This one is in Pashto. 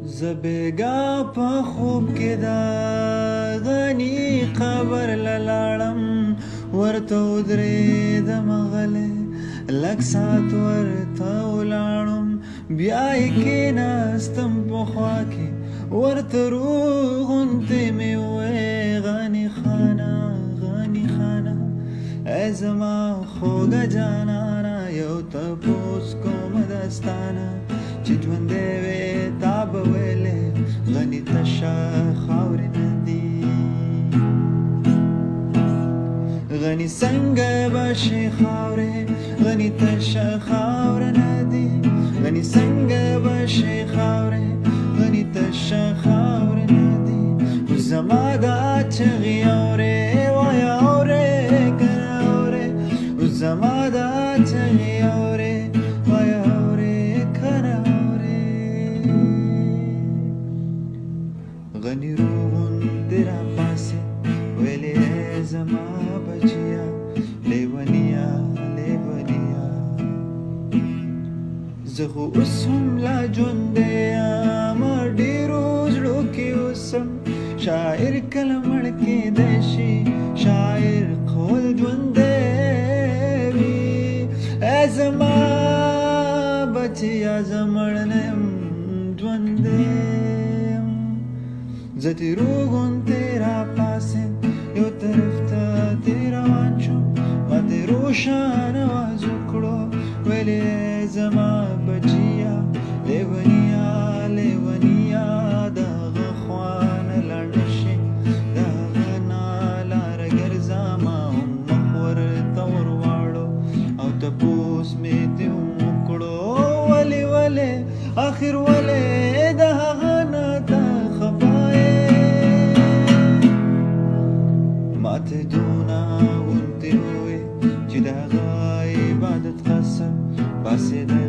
زبېګا په خوب کې د غني قبر لاړم ورته ودرېدم غلی لږ ساعت ورته ولاړم بیا یې کېناستم په خوا کې ورته روغونتې مې وویې غني خانه غني خانه ای زما خوږه جانانه یو تپوس کوم دستانه چې ژوندی وې تا به ویلې غني تشه خاورې نه دي غني څنګه به شي خاورې غني تشه خاوره نه دي غني څنګه به شي خاورې غني تشه خاورې نه دي زما دا چغې اورې وایه اورې کنه اورې زما دا چغې اورې وایه اورې کنه اورې غني روغوندې راپاسې ویلې زما بچیا لیونیا لیونیا زه خو اوس هم لا ژوندی یم ډېرو زړو کې اوسم شاعر کله مړ کېدی شي شاعر قول ژوندی وي ای زما بچیا زه مړ نه یم ژوندی یم زه تېرو غوندې راپاسېم یو طرف ته ترې روان شوم ما ترې روښانه آواز وکړو ویلې زما بچیا لیونیا لیونیا د هغه خوا نه لاړ نه شي د هغه نه لاره ګرځه ما هم مخ ورته ورواړو او تپوس مې ترې وکړو ولې ولې آخر ولې د هغه نه ته خفه ماته دونه غوندې وې چې د هغه عبادت قسم باسېده